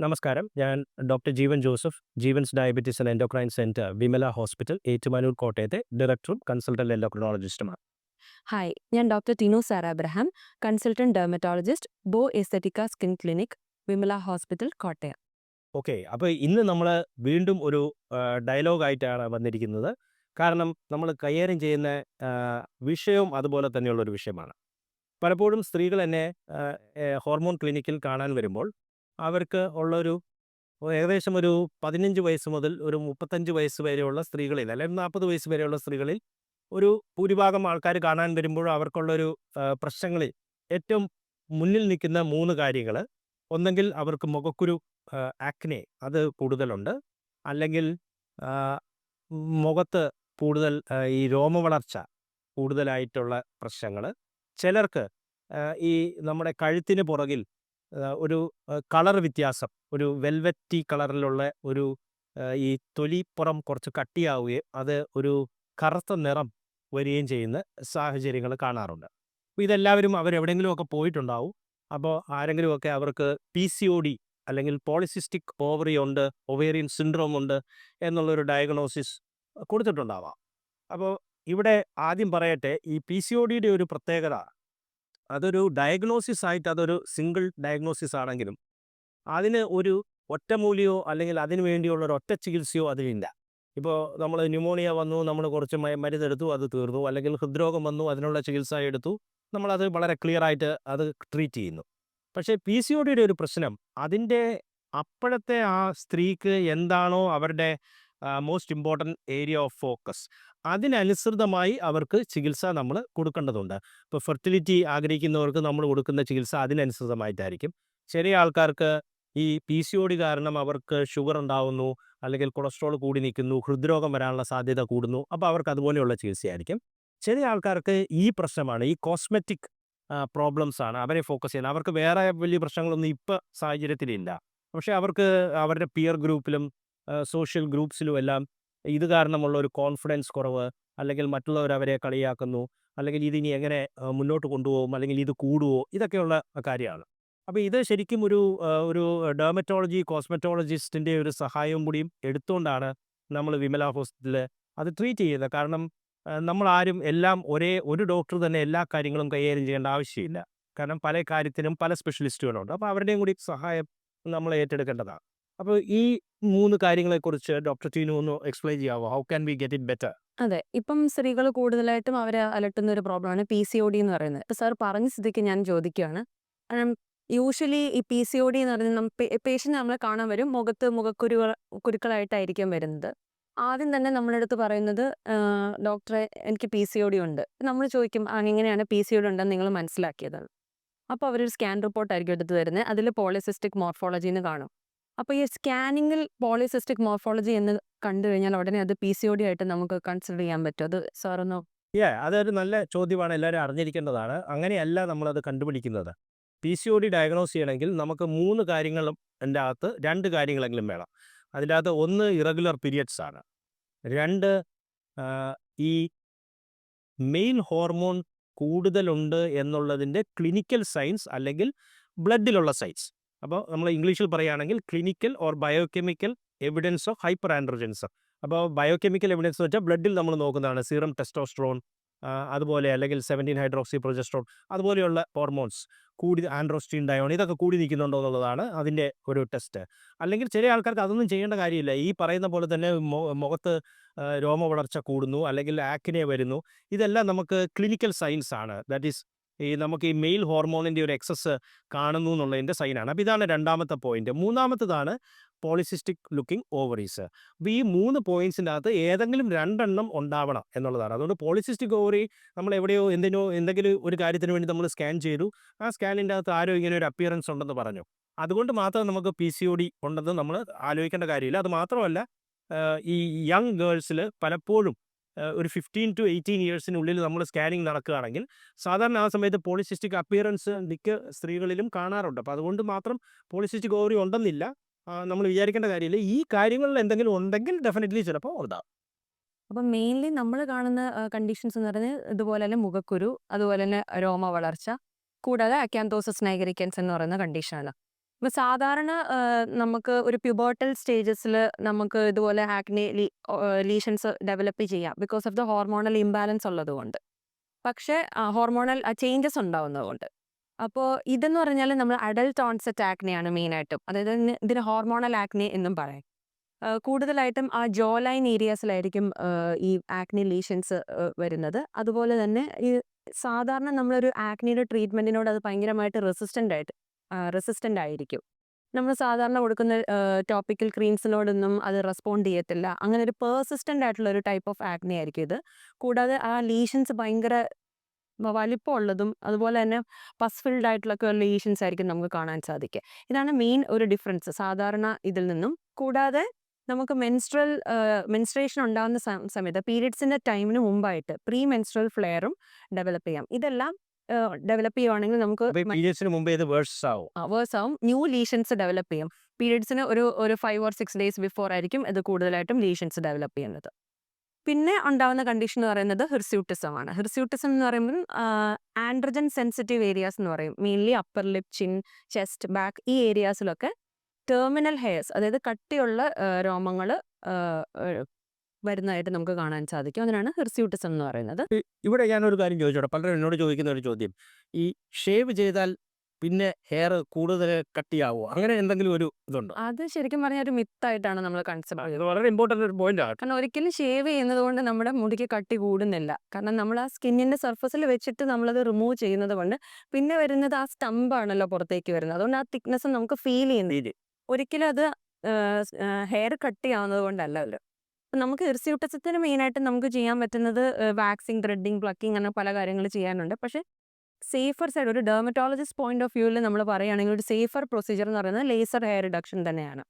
നമസ്കാരം. ഞാൻ doctor Jeevan Joseph, Jeevan's diabetes and endocrine centre, Vimala hospital, Ettumanoor, കോട്ടയത്തെ ഡയറക്ടറും കൺസൾട്ടന്റ് എൻഡോക്രിനോളജിസ്റ്റുമാണ്. ഹായ്, ഞാൻ doctor Tinu Sara Abraham, consultant dermatologist, Beau Esthetica skin clinic, Vimala hospital, Kottayam. Okay. അപ്പോൾ ഇന്ന് നമ്മൾ വീണ്ടും ഒരു ഡയലോഗായിട്ടാണ് വന്നിരിക്കുന്നത്. കാരണം നമ്മൾ കൈകാര്യം ചെയ്യുന്ന വിഷയവും അതുപോലെ തന്നെയുള്ളൊരു വിഷയമാണ്. പലപ്പോഴും സ്ത്രീകൾ എന്നെ ഹോർമോൺ ക്ലിനിക്കിൽ കാണാൻ വരുമ്പോൾ അവർക്ക് ഉള്ളൊരു ഏകദേശം ഒരു 15 വയസ്സ് മുതൽ ഒരു 35 വയസ്സ് വരെയുള്ള സ്ത്രീകളിൽ, അല്ലെങ്കിൽ 40 വയസ്സ് വരെയുള്ള സ്ത്രീകളിൽ ഒരു ഭൂരിഭാഗം ആൾക്കാർ കാണാൻ വരുമ്പോൾ അവർക്കുള്ളൊരു പ്രശ്നങ്ങളിൽ ഏറ്റവും മുന്നിൽ നിൽക്കുന്ന 3 കാര്യങ്ങൾ. ഒന്നെങ്കിൽ അവർക്ക് മുഖക്കുരു, ആക്നെ അത് കൂടുതലുണ്ട്. അല്ലെങ്കിൽ ആ, മുഖത്ത് കൂടുതൽ ഈ രോമവളർച്ച കൂടുതലായിട്ടുള്ള പ്രശ്നങ്ങൾ. ചിലർക്ക് ഈ നമ്മുടെ കഴുത്തിന് പുറകിൽ ഒരു കളർ വ്യത്യാസം, ഒരു വെൽവെറ്റി കളറിലുള്ള ഒരു ഈ തൊലിപ്പുറം കുറച്ച് കട്ടിയാവുകയും അത് ഒരു കറുത്ത നിറം വരികയും ചെയ്യുന്ന സാഹചര്യങ്ങൾ കാണാറുണ്ട്. അപ്പോൾ ഇതെല്ലാവരും അവരെവിടെയെങ്കിലുമൊക്കെ പോയിട്ടുണ്ടാവും. അപ്പോൾ ആരെങ്കിലുമൊക്കെ അവർക്ക് PCOD അല്ലെങ്കിൽ പോളിസിസ്റ്റിക് ഓവറി ഉണ്ട്, ഒവേറിയൻ സിൻഡ്രോം ഉണ്ട് എന്നുള്ളൊരു ഡയഗ്നോസിസ് കൊടുത്തിട്ടുണ്ടാവാം. അപ്പോൾ ഇവിടെ ആദ്യം പറയട്ടെ, ഈ PCODയുടെ ഒരു പ്രത്യേകത, അതൊരു ഡയഗ്നോസിസ് ആയിട്ട് അതൊരു സിംഗിൾ ഡയഗ്നോസിസ് ആണെങ്കിലും അതിന് ഒരു ഒറ്റമൂലിയോ അല്ലെങ്കിൽ അതിനു വേണ്ടിയുള്ള ഒരു ഒറ്റ ചികിത്സയോ അതിനില്ല. ഇപ്പോൾ നമ്മൾ ന്യൂമോണിയ വന്നു, നമ്മൾ കുറച്ച് മരുന്നെടുത്തു, അത് തീർന്നു. അല്ലെങ്കിൽ ഹൃദ്രോഗം വന്നു, അതിനുള്ള ചികിത്സ എടുത്തു, നമ്മളത് വളരെ ക്ലിയർ ആയിട്ട് അത് ട്രീറ്റ് ചെയ്യുന്നു. പക്ഷേ PCODയുടെ ഒരു പ്രശ്നം, അതിൻ്റെ അപ്പോഴത്തെ ആ സ്ത്രീക്ക് എന്താണോ അവരുടെ most important area of focus, അതിനനുസൃതമായി അവർക്ക് ചികിത്സ നമ്മൾ കൊടുക്കേണ്ടതുണ്ട്. ഇപ്പോൾ ഫെർട്ടിലിറ്റി ആഗ്രഹിക്കുന്നവർക്ക് നമ്മൾ കൊടുക്കുന്ന ചികിത്സ അതിനനുസൃതമായിട്ടായിരിക്കും. ചെറിയ ആൾക്കാർക്ക് ഈ PCOD കാരണം അവർക്ക് ഷുഗർ ഉണ്ടാവുന്നു, അല്ലെങ്കിൽ കൊളസ്ട്രോൾ കൂടി നിൽക്കുന്നു, ഹൃദ്രോഗം വരാനുള്ള സാധ്യത കൂടുന്നു. അപ്പോൾ അവർക്ക് അതുപോലെയുള്ള ചികിത്സയായിരിക്കും. ചെറിയ ആൾക്കാർക്ക് ഈ പ്രശ്നമാണ്, ഈ കോസ്മെറ്റിക് പ്രോബ്ലംസ് ആണ് അവരെ ഫോക്കസ് ചെയ്യുന്നത്. അവർക്ക് വേറെ വലിയ പ്രശ്നങ്ങളൊന്നും ഇപ്പോൾ സാഹചര്യത്തിലില്ല. പക്ഷേ അവർക്ക് അവരുടെ പിയർ ഗ്രൂപ്പിലും സോഷ്യൽ ഗ്രൂപ്പ്സിലും എല്ലാം ഇത് കാരണമുള്ള ഒരു കോൺഫിഡൻസ് കുറവ്, അല്ലെങ്കിൽ മറ്റുള്ളവർ അവരെ കളിയാക്കുന്നു, അല്ലെങ്കിൽ ഇതിനി എങ്ങനെ മുന്നോട്ട് കൊണ്ടുപോകും, അല്ലെങ്കിൽ ഇത് കൂടുവോ, ഇതൊക്കെയുള്ള കാര്യമാണ്. അപ്പോൾ ഇത് ശരിക്കും ഒരു ഡെർമറ്റോളജി കോസ്മെറ്റോളജിസ്റ്റിൻ്റെ ഒരു സഹായവും കൂടിയും എടുത്തുകൊണ്ടാണ് നമ്മൾ വിമല ഹോസ്പിറ്റലിൽ അത് ട്രീറ്റ് ചെയ്യുന്നത്. കാരണം നമ്മളാരും എല്ലാം ഒരു ഡോക്ടർ തന്നെ എല്ലാ കാര്യങ്ങളും കൈകാര്യം ചെയ്യേണ്ട ആവശ്യമില്ല. കാരണം പല കാര്യത്തിനും പല സ്പെഷ്യലിസ്റ്റുകളുണ്ട്. അപ്പോൾ അവരുടെയും കൂടി സഹായം നമ്മൾ ഏറ്റെടുക്കേണ്ടതാണ്. അപ്പോൾ ഈ 3 കാര്യങ്ങളെക്കുറിച്ച് ഡോക്ടർ ടീനു ഒന്ന് എക്സ്പ്ലെയിൻ ചെയ്യാമോ? How can we get it better? അതെ, ഇപ്പം സ്ത്രീകൾ കൂടുതലായിട്ടും അവരെ അലട്ടുന്ന ഒരു പ്രോബ്ലമാണ് PCOD എന്ന് പറയുന്നത്. ഇപ്പം സാർ പറഞ്ഞ സ്ഥിതിക്ക് ഞാൻ ചോദിക്കുകയാണ്. യൂഷ്വലി ഈ PCOD എന്ന് പറയുന്നത് പേഷ്യൻ്റ് നമ്മളെ കാണാൻ വരും, കുരുക്കളായിട്ടായിരിക്കും വരുന്നത്. ആദ്യം തന്നെ നമ്മുടെ അടുത്ത് പറയുന്നത്, ഡോക്ടറെ എനിക്ക് PCOD ഉണ്ട്. നമ്മൾ ചോദിക്കും, എങ്ങനെയാണ് PCOD ഉണ്ടെന്ന് നിങ്ങൾ മനസ്സിലാക്കിയത്? അപ്പോൾ അവരൊരു സ്കാൻ റിപ്പോർട്ടായിരിക്കും എടുത്ത് തരുന്നത്. അതിൽ പോളിസിസ്റ്റിക് മോർഫോളജി എന്ന് കാണും. അപ്പോൾ ഈ സ്കാനിങ്ങിൽ പോളിസിസ്റ്റിക് മോർഫോളജി എന്ന് കണ്ടു കഴിഞ്ഞാൽ ഉടനെ അത് PCOD ആയിട്ട് നമുക്ക് കൺസിഡർ ചെയ്യാൻ പറ്റും. അത് സാറൊന്ന്. അതൊരു നല്ല ചോദ്യമാണ്, എല്ലാവരും അറിഞ്ഞിരിക്കേണ്ടതാണ്. അങ്ങനെയല്ല നമ്മളത് കണ്ടുപിടിക്കുന്നത്. PCOD ഡയഗ്നോസ് ചെയ്യണമെങ്കിൽ നമുക്ക് 3 കാര്യങ്ങളും അതിൻ്റെ അകത്ത് 2 കാര്യങ്ങളെങ്കിലും വേണം. അതിൻ്റെ അകത്ത് ഒന്ന് ഇറഗുലർ പീരിയഡ്സ് ആണ്. 2 ഈ മെയിൽ ഹോർമോൺ കൂടുതലുണ്ട് എന്നുള്ളതിൻ്റെ ക്ലിനിക്കൽ സയൻസ്, അല്ലെങ്കിൽ ബ്ലഡിലുള്ള സയൻസ്. അപ്പോൾ നമ്മൾ ഇംഗ്ലീഷിൽ പറയുകയാണെങ്കിൽ clinical or biochemical evidence of hyper androgens. അപ്പോൾ ബയോകെമിക്കൽ എവിഡൻസ് എന്ന് വെച്ചാൽ ബ്ലഡിൽ നമ്മൾ നോക്കുന്നതാണ് സീറം ടെസ്റ്റോസ്ട്രോൺ, അതുപോലെ അല്ലെങ്കിൽ 17 ഹൈഡ്രോക്സി പ്രൊജസ്ട്രോൺ, അതുപോലെയുള്ള ഹോർമോൺസ് കൂടി, ആൻഡ്രോസ്റ്റിൻ ഡയോൺ, ഇതൊക്കെ കൂടി നിൽക്കുന്നുണ്ടോ എന്നുള്ളതാണ് അതിൻ്റെ ഒരു ടെസ്റ്റ്. അല്ലെങ്കിൽ ചില ആൾക്കാർക്ക് അതൊന്നും ചെയ്യേണ്ട കാര്യമില്ല. ഈ പറയുന്ന പോലെ തന്നെ മുഖത്ത് രോമ വളർച്ച കൂടുന്നു, അല്ലെങ്കിൽ ആക്നെ വരുന്നു. ഇതെല്ലാം നമുക്ക് ക്ലിനിക്കൽ സയൻസ് ആണ്. ദാറ്റ് ഈസ് ഈ നമുക്ക് ഈ മെയിൽ ഹോർമോണിൻ്റെ ഒരു എക്സസ് കാണുന്നു എന്നുള്ളതിൻ്റെ സൈനാണ്. അപ്പോൾ ഇതാണ് രണ്ടാമത്തെ പോയിന്റ്. മൂന്നാമത്തതാണ് പോളിസിസ്റ്റിക് ലുക്കിംഗ് ഓവറീസ്. അപ്പോൾ ഈ 3 പോയിന്റ്സിൻ്റെ അകത്ത് ഏതെങ്കിലും 2 ഉണ്ടാവണം എന്നുള്ളതാണ്. അതുകൊണ്ട് പോളിസിസ്റ്റിക് ഓവറി നമ്മൾ എവിടെയോ എന്തെങ്കിലും ഒരു കാര്യത്തിന് വേണ്ടി നമ്മൾ സ്കാൻ ചെയ്തു, ആ സ്കാനിൻ്റെ അകത്ത് ആരോ ഇങ്ങനെ ഒരു അപ്പിയറൻസ് ഉണ്ടെന്ന് പറഞ്ഞു, അതുകൊണ്ട് മാത്രം നമുക്ക് PCOD ഉണ്ടെന്ന് നമ്മൾ ആലോചിക്കേണ്ട കാര്യമില്ല. അത് മാത്രമല്ല, ഈ യങ് ഗേൾസിൽ പലപ്പോഴും ഒരു 15 to 18 ഇയേഴ്സിനുള്ളിൽ നമ്മൾ സ്കാനിങ് നടക്കുകയാണെങ്കിൽ സാധാരണ ആ സമയത്ത് പോളിസിസ്റ്റിക് അപ്പിയറൻസ് മിക്ക സ്ത്രീകളിലും കാണാറുണ്ട്. അപ്പോൾ അതുകൊണ്ട് മാത്രം പോളിസിസ്റ്റിക് ഓവറി ഉണ്ടെന്നില്ല, നമ്മൾ വിചാരിക്കേണ്ട കാര്യമില്ല. ഈ കാര്യങ്ങളിൽ എന്തെങ്കിലും ഉണ്ടെങ്കിൽ ഡെഫിനറ്റ്ലി ചിലപ്പോൾ ഉണ്ടാകും. അപ്പം മെയിൻലി നമ്മൾ കാണുന്ന കണ്ടീഷൻസ് എന്ന് പറയുന്നത് ഇതുപോലെ തന്നെ മുഖക്കുരു, അതുപോലെ തന്നെ രോമ വളർച്ച, കൂടാതെ അക്യാന്തോസിസ് നൈഗറിക്കൻസ് എന്ന് പറയുന്ന കണ്ടീഷനാണ്. ഇപ്പൊ സാധാരണ നമുക്ക് ഒരു പ്യൂബർട്ടൽ സ്റ്റേജസിൽ നമുക്ക് ഇതുപോലെ ആക്നെ ലീഷൻസ് ഡെവലപ്പ് ചെയ്യാം because of the hormonal imbalance ഉള്ളതുകൊണ്ട്. പക്ഷേ ഹോർമോണൽ ചേഞ്ചസ് ഉണ്ടാവുന്നതുകൊണ്ട്. അപ്പോൾ ഇതെന്ന് പറഞ്ഞാൽ നമ്മൾ അഡൽട്ട് ഓൺസെറ്റ് ആക്നെയാണ് മെയിനായിട്ടും. അതായത് ഇതിന് ഹോർമോണൽ ആക്നെ എന്നും പറയും. കൂടുതലായിട്ടും ആ ജോ ലൈൻ ഏരിയാസിലായിരിക്കും ഈ ആക്നെ ലീഷൻസ് വരുന്നത്. അതുപോലെ തന്നെ ഈ സാധാരണ നമ്മളൊരു ആക്നിയുടെ ട്രീറ്റ്മെൻറ്റിനോട് അത് ഭയങ്കരമായിട്ട് റെസിസ്റ്റൻ്റ് ആയിരിക്കും. നമ്മൾ സാധാരണ കൊടുക്കുന്ന ടോപ്പിക്കൽ ക്രീംസിനോടൊന്നും അത് റെസ്പോണ്ട് ചെയ്യത്തില്ല. അങ്ങനെ ഒരു പേഴ്സിസ്റ്റൻ്റ് ആയിട്ടുള്ള ഒരു ടൈപ്പ് ഓഫ് ആക്നെ ആയിരിക്കും ഇത്. കൂടാതെ ആ ലീഷൻസ് ഭയങ്കര വലിപ്പമുള്ളതും അതുപോലെ തന്നെ പസ് ഫിൽഡ് ആയിട്ടുള്ളൊക്കെ ലീഷൻസ് ആയിരിക്കും നമുക്ക് കാണാൻ സാധിക്കുക. ഇതാണ് മെയിൻ ഒരു ഡിഫറൻസ് സാധാരണ ഇതിൽ നിന്നും. കൂടാതെ നമുക്ക് മെൻസ്ട്രേഷൻ ഉണ്ടാകുന്ന സമയത്ത് പീരിയഡ്സിൻ്റെ ടൈമിന് മുമ്പായിട്ട് പ്രീ മെൻസ്ട്രൽ ഫ്ലെയറും ഡെവലപ്പ് ചെയ്യാം. ഇതെല്ലാം ഡെവലപ്പ് ചെയ്യുവാണെങ്കിൽ നമുക്ക് പീരിയഡ്സിന് മുമ്പേ ഇത് വേഴ്സ് ആവും. വേഴ്സ് ആവും. ന്യൂ ലീഷൻസ് ഡെവലപ്പ് ചെയ്യും. പീരിയഡ്സിന് ഒരു 5 or 6 days ബിഫോർ ആയിരിക്കും ഇത് കൂടുതലായിട്ടും ലീഷൻസ് ഡെവലപ്പ് ചെയ്യുന്നത്. പിന്നെ ഉണ്ടാകുന്ന കണ്ടീഷൻ എന്ന് പറയുന്നത് ഹിർസ്യൂട്ടിസം ആണ്. ഹിർസ്യൂട്ടിസം എന്ന് പറയുമ്പോൾ ആൻഡ്രജൻ സെൻസിറ്റീവ് ഏരിയാസ് എന്ന് പറയും. Mainly upper lip, chin, chest, back ഈ ഏരിയാസിലൊക്കെ ടെർമിനൽ ഹെയർസ്, അതായത് കട്ടിയുള്ള രോമങ്ങൾ വരുന്നതായിട്ട് നമുക്ക് കാണാൻ സാധിക്കും. അതിനാണ് ഹിർസ്യൂട്ടിസം എന്ന് പറയുന്നത്. ഇവിടെ ഞാനൊരു കാര്യം ചോദിച്ചോട്ടെ, പലരും എന്നോട് ചോദിക്കുന്ന ഒരു ചോദ്യം, ഈ ഷേവ് ചെയ്താൽ പിന്നെ ഹെയർ കൂടുതൽ കട്ടിയാവോ, അങ്ങനെ എന്തെങ്കിലും ഒരു ഇതുണ്ടോ? അത് ശരിക്കും പറഞ്ഞാൽ ഒരു മിത്തായിട്ടാണ് നമ്മൾ കൺസെപ്റ്റ് ഇത് വളരെ ഇമ്പോർട്ടൻ്റ് ഒരു പോയിന്റ് ആണ്. കാരണം ഒരിക്കലും ഷേവ് ചെയ്യുന്നത് കൊണ്ട് നമ്മുടെ മുടിക്ക് കട്ടി കൂടുന്നില്ല. കാരണം നമ്മൾ ആ സ്കിന്നിന്റെ സർഫസിൽ വെച്ചിട്ട് നമ്മളത് റിമൂവ് ചെയ്യുന്നത് കൊണ്ട് പിന്നെ വരുന്നത് ആ സ്റ്റമ്പാണല്ലോ പുറത്തേക്ക് വരുന്നത്. അതുകൊണ്ട് ആ തിക്നെസ് നമുക്ക് ഫീൽ ചെയ്യുന്നില്ല. ഒരിക്കലും അത് ഹെയർ കട്ടിയാവുന്നത് കൊണ്ടല്ലല്ലോ. നമുക്ക് ഹിർസ്യൂട്ടിസത്തിന് മെയിനായിട്ട് നമുക്ക് ചെയ്യാൻ പറ്റുന്നത് വാക്സിങ്, ത്രെഡിങ്, പ്ലക്കിങ് അങ്ങനെ പല കാര്യങ്ങൾ ചെയ്യാനുണ്ട്. പക്ഷേ സേഫർ സൈഡ് ഒരു ഡെർമറ്റോളജിസ്റ്റ് പോയിന്റ് ഓഫ് വ്യൂവിൽ നമ്മൾ പറയുകയാണെങ്കിൽ ഒരു സേഫർ പ്രൊസീജിയർ എന്ന് പറയുന്നത് ലേസർ ഹെയർ റിഡക്ഷൻ തന്നെയാണ്.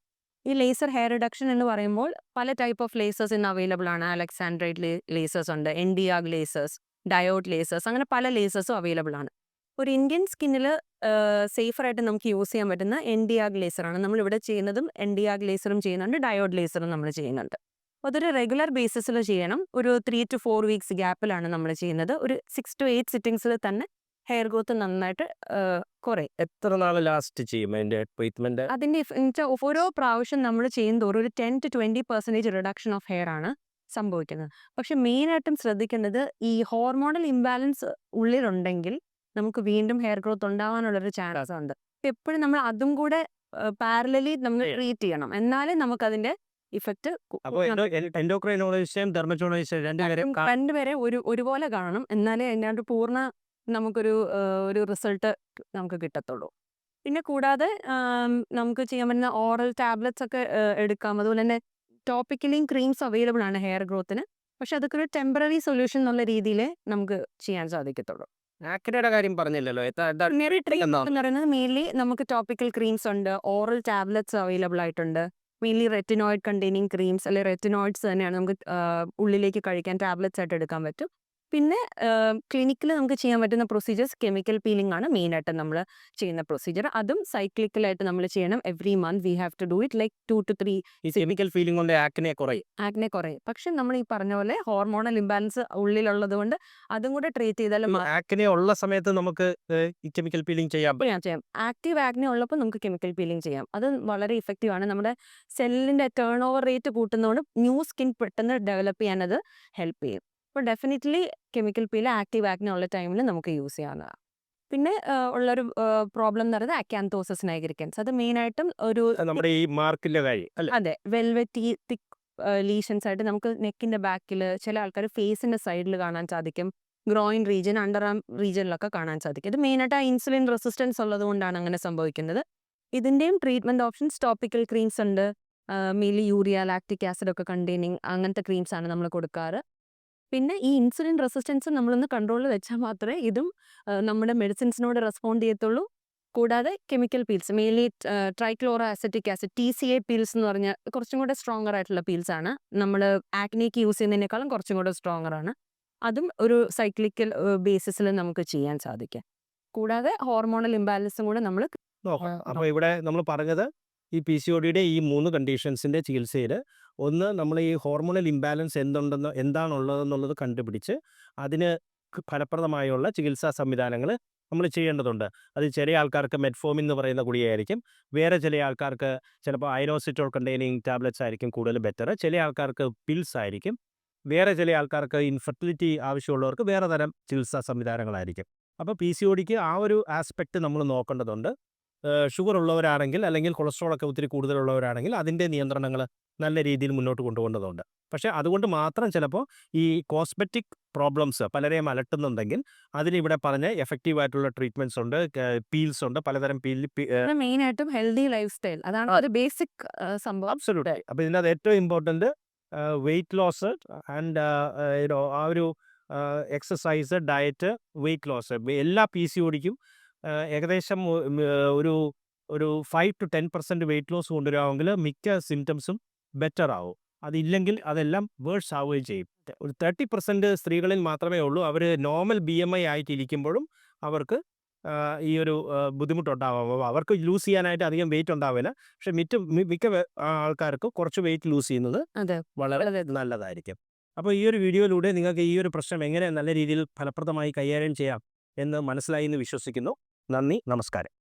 ഈ ലേസർ ഹെയർ റിഡക്ഷൻ എന്ന് പറയുമ്പോൾ പല ടൈപ്പ് ഓഫ് ലേസേഴ്സ് ഇന്ന് അവൈലബിൾ ആണ്. അലക്സാൻഡ്രൈറ്റ് ലേസേഴ്സ് ഉണ്ട്, എൻഡിയാഗ് ലേസേഴ്സ്, ഡയോഡ് ലേസേഴ്സ്, അങ്ങനെ പല ലേസേഴ്സും അവൈലബിൾ ആണ്. ഒരു ഇന്ത്യൻ സ്കിന്നിൽ സേഫറായിട്ട് നമുക്ക് യൂസ് ചെയ്യാൻ പറ്റുന്ന എൻഡിയാഗ് ലേസറാണ്. നമ്മളിവിടെ ചെയ്യുന്നതും എൻഡിയാഗ് ലേസറും ചെയ്യുന്നുണ്ട്, ഡയോഡ് ലേസറും നമ്മൾ ചെയ്യുന്നുണ്ട്. അതൊരു റെഗുലർ ബേസിസിൽ ചെയ്യണം. ഒരു 3 to 4 weeks ഗ്യാപ്പിലാണ് നമ്മൾ ചെയ്യുന്നത്. ഒരു 6 to 8 സിറ്റിങ്സിൽ തന്നെ ഹെയർ ഗ്രോത്ത് നന്നായിട്ട് കുറയും. എത്ര നാൾ ലാസ്റ്റ് ചെയ്യും അതിന്റെ ട്രീറ്റ്മെന്റ്? അതിൻ്റെ ഓരോ പ്രാവശ്യം നമ്മൾ ചെയ്യുന്നതോറും ഒരു 10 to 20% റിഡക്ഷൻ ഓഫ് ഹെയർ ആണ് സംഭവിക്കുന്നത്. പക്ഷെ മെയിനായിട്ടും ശ്രദ്ധിക്കേണ്ടത് ഈ ഹോർമോണൽ ഇംബാലൻസ് ഉള്ളിലുണ്ടെങ്കിൽ നമുക്ക് വീണ്ടും ഹെയർ ഗ്രോത്ത് ഉണ്ടാവാനുള്ളൊരു ചാൻസ് ഉണ്ട്. എപ്പോഴും നമ്മൾ അതും കൂടെ പാരലലി നമ്മൾ ട്രീറ്റ് ചെയ്യണം. എന്നാലേ നമുക്കതിന്റെ ഇഫക്റ്റ് എൻഡോക്രൈനോളജിസ്റ്റും ഡെർമറ്റോളജിസ്റ്റും രണ്ടുപേരെ ഒരുപോലെ കാണണം. എന്നാലേ അതിൻ്റെ പൂർണ്ണ നമുക്കൊരു റിസൾട്ട് നമുക്ക് കിട്ടത്തുള്ളൂ. പിന്നെ കൂടാതെ നമുക്ക് ചെയ്യാൻ പറ്റുന്ന ഓറൽ ടാബ്ലറ്റ്സ് ഒക്കെ എടുക്കാം. അതുപോലെ തന്നെ ടോപ്പിക്കലിയും ക്രീംസ് അവൈലബിൾ ആണ് ഹെയർ ഗ്രോത്തിന്. പക്ഷെ അതൊക്കെ ഒരു ടെമ്പററി സൊല്യൂഷൻ എന്നുള്ള രീതിയിൽ നമുക്ക് ചെയ്യാൻ സാധിക്കത്തുള്ളൂ. ആക്നെയുടെ കാര്യം പറഞ്ഞില്ലല്ലോ. എന്ന് പറയുന്നത് മെയിൻലി നമുക്ക് ടോപ്പിക്കൽ ക്രീംസ് ഉണ്ട്, ഓറൽ ടാബ്ലറ്റ്സ് അവൈലബിൾ ആയിട്ടുണ്ട്. മെയിൻലി റെറ്റിനോയിഡ് കണ്ടെയ്നിങ് ക്രീംസ് അല്ലെങ്കിൽ റെറ്റിനോയിഡ്സ് തന്നെയാണ് നമുക്ക് ഉള്ളിലേക്ക് കഴിക്കാൻ ടാബ്ലറ്റ്സ് ആയിട്ട് എടുക്കാൻ പറ്റും. പിന്നെ ക്ലിനിക്കിൽ നമുക്ക് ചെയ്യാൻ പറ്റുന്ന പ്രൊസീജിയേഴ്സ് കെമിക്കൽ പീലിംഗ് ആണ് മെയിനായിട്ട് നമ്മൾ ചെയ്യുന്ന പ്രൊസീജിയർ. അതും സൈക്ലിക്കലായിട്ട് നമ്മൾ ചെയ്യണം. Every month we have to do it like 2 to 3. Chemical peeling കൊണ്ട് ആക്നെ കുറയും. പക്ഷെ നമ്മൾ ഈ പറഞ്ഞ പോലെ ഹോർമോണൽ ഇംബാലൻസ് ഉള്ളിലുള്ളത് കൊണ്ട് അതും കൂടെ ട്രീറ്റ് ചെയ്താലും ആക്നെ ഉള്ള സമയത്ത് നമുക്ക് ഈ കെമിക്കൽ പീലിംഗ് ചെയ്യാം. ആക്റ്റീവ് ആക്നെ ഉള്ളപ്പോൾ നമുക്ക് കെമിക്കൽ പീലിംഗ് ചെയ്യാം. അത് വളരെ ഇഫക്റ്റീവ് ആണ്. നമ്മുടെ സെല്ലിന്റെ ടേൺ ഓവർ റേറ്റ് കൂട്ടുന്നതുകൊണ്ട് ന്യൂ സ്കിൻ പെട്ടെന്ന് ഡെവലപ്പ് ചെയ്യാൻ അത് ഹെൽപ്പ് ചെയ്യും. അപ്പോൾ definitely chemical peel active acne ഉള്ള ടൈമിൽ നമുക്ക് യൂസ് ചെയ്യാവുന്നതാണ്. പിന്നെ ഉള്ളൊരു പ്രോബ്ലം എന്ന് പറയുന്നത് അക്കാന്തോസിസ് നൈഗ്രിക്കൻസ്. അത് മെയിനായിട്ടും ഒരു നമ്മുടെ ഈ മാർക്കിന്റെ കാര്യം. അതെ, വെൽവെറ്റി തിക്ക് ലീഷൻസ് ആയിട്ട് നമുക്ക് നെക്കിന്റെ ബാക്കിൽ, ചില ആൾക്കാർ ഫേസിന്റെ സൈഡിൽ കാണാൻ സാധിക്കും. ഗ്രോയിൻ റീജിയൻ, അണ്ടർ ആം റീജിയനിലൊക്കെ കാണാൻ സാധിക്കും. ഇത് മെയിനായിട്ട് ആ ഇൻസുലിൻ റെസിസ്റ്റൻസ് ഉള്ളത് കൊണ്ടാണ് അങ്ങനെ സംഭവിക്കുന്നത്. ഇതിൻ്റെയും ട്രീറ്റ്മെന്റ് ഓപ്ഷൻസ് ടോപ്പിക്കൽ ക്രീംസ് ഉണ്ട്. മെയിൻലി യൂറിയ, ലാക്റ്റിക് ആസിഡ് ഒക്കെ കണ്ടെയ്നിങ് അങ്ങനത്തെ ക്രീംസ് ആണ് നമ്മൾ കൊടുക്കാറ്. പിന്നെ ഈ ഇൻസുലിൻ റെസിസ്റ്റൻസ് നമ്മളൊന്ന് കൺട്രോളിൽ വെച്ചാൽ മാത്രമേ ഇതും നമ്മുടെ മെഡിസിൻസിനോട് റെസ്പോണ്ട് ചെയ്യത്തുള്ളൂ. കൂടാതെ chemical peels, mainly trichloro acetic acid TCA peels എന്ന് പറഞ്ഞാൽ കുറച്ചും കൂടെ സ്ട്രോങ്ങർ ആയിട്ടുള്ള പീൽസ് ആണ്. നമ്മൾ ആക്നിക്ക് യൂസ് ചെയ്യുന്നതിനേക്കാളും കുറച്ചും കൂടെ സ്ട്രോങ്ങർ ആണ്. അതും ഒരു സൈക്ലിക്കൽ ബേസിസിൽ നമുക്ക് ചെയ്യാൻ സാധിക്കും. കൂടാതെ ഹോർമോണൽ ഇംബാലൻസും കൂടെ നമ്മൾ അപ്പോൾ ഇവിടെ നമ്മൾ പറഞ്ഞത് ഈ PCODയുടെ ഈ 3 കണ്ടീഷൻസിൻ്റെ ചികിത്സയിൽ ഒന്ന്, നമ്മൾ ഈ ഹോർമോണൽ ഇംബാലൻസ് എന്താണുള്ളതെന്നുള്ളത് കണ്ടുപിടിച്ച് അതിന് ഫലപ്രദമായുള്ള ചികിത്സാ സംവിധാനങ്ങൾ നമ്മൾ ചെയ്യേണ്ടതുണ്ട്. അത് ചില ആൾക്കാർക്ക് മെറ്റ്ഫോമിൻ എന്ന് പറയുന്ന ഗുളികയായിരിക്കും. വേറെ ചില ആൾക്കാർക്ക് ചിലപ്പോൾ ഐനോസിറ്റോൾ കണ്ടെയ്നിങ് ടാബ്ലറ്റ്സ് ആയിരിക്കും കൂടുതൽ ബെറ്റർ. ചില ആൾക്കാർക്ക് പിൽസ് ആയിരിക്കും. വേറെ ചില ആൾക്കാർക്ക് ഇൻഫെർട്ടിലിറ്റി ആവശ്യമുള്ളവർക്ക് വേറെ തരം ചികിത്സാ സംവിധാനങ്ങളായിരിക്കും. അപ്പോൾ PCODക്ക് ആ ഒരു ആസ്പെക്റ്റ് നമ്മൾ നോക്കേണ്ടതുണ്ട്. ഷുഗർ ഉള്ളവരാണെങ്കിൽ അല്ലെങ്കിൽ കൊളസ്ട്രോളൊക്കെ ഒത്തിരി കൂടുതലുള്ളവരാണെങ്കിൽ അതിൻ്റെ നിയന്ത്രണങ്ങൾ നല്ല രീതിയിൽ മുന്നോട്ട് കൊണ്ടുപോകേണ്ടതുണ്ട്. പക്ഷേ അതുകൊണ്ട് മാത്രം ചിലപ്പോൾ ഈ കോസ്മെറ്റിക് പ്രോബ്ലംസ് പലരെയും അലട്ടുന്നുണ്ടെങ്കിൽ അതിനിവിടെ പറഞ്ഞ എഫക്റ്റീവായിട്ടുള്ള ട്രീറ്റ്മെൻറ്റ്സ് ഉണ്ട്, പീൽസ് ഉണ്ട്, പലതരം മെയിനായിട്ടും ഹെൽത്തി ലൈഫ് സ്റ്റൈൽ അതാണ് ഒരു ബേസിക് സംഭവം. അബ്സല്യൂട്ട്ലി. അപ്പോൾ ഇതിനകത്ത് ഏറ്റവും ഇമ്പോർട്ടൻറ്റ് വെയിറ്റ് ലോസ് ആൻഡ് ആ ഒരു എക്സസൈസ്, ഡയറ്റ്, വെയിറ്റ് ലോസ് എല്ലാ PCODക്കും ഏകദേശം ഒരു ഒരു 5-10% വെയിറ്റ് ലോസ് കൊണ്ടുവരാമെങ്കിൽ മിക്ക സിംറ്റംസും ബെറ്റർ ആവും. അതില്ലെങ്കിൽ അതെല്ലാം വേഴ്സ് ആവുകയും ചെയ്യും. ഒരു 30% സ്ത്രീകളിൽ മാത്രമേ ഉള്ളൂ അവർ നോർമൽ BMI ആയിട്ടിരിക്കുമ്പോഴും അവർക്ക് ഈ ഒരു ബുദ്ധിമുട്ടുണ്ടാവാം. അപ്പോൾ അവർക്ക് ലൂസ് ചെയ്യാനായിട്ട് അധികം വെയിറ്റ് ഉണ്ടാവില്ല. പക്ഷെ മിക്ക ആൾക്കാർക്ക് കുറച്ച് വെയിറ്റ് ലൂസ് ചെയ്യുന്നത് അതെ വളരെ നല്ലതായിരിക്കും. അപ്പോൾ ഈ ഒരു വീഡിയോയിലൂടെ നിങ്ങൾക്ക് ഈ ഒരു പ്രശ്നം എങ്ങനെ നല്ല രീതിയിൽ ഫലപ്രദമായി കൈകാര്യം ചെയ്യാം എന്ന് മനസ്സിലായി എന്ന് വിശ്വസിക്കുന്നു. നന്ദി, നമസ്കാരം.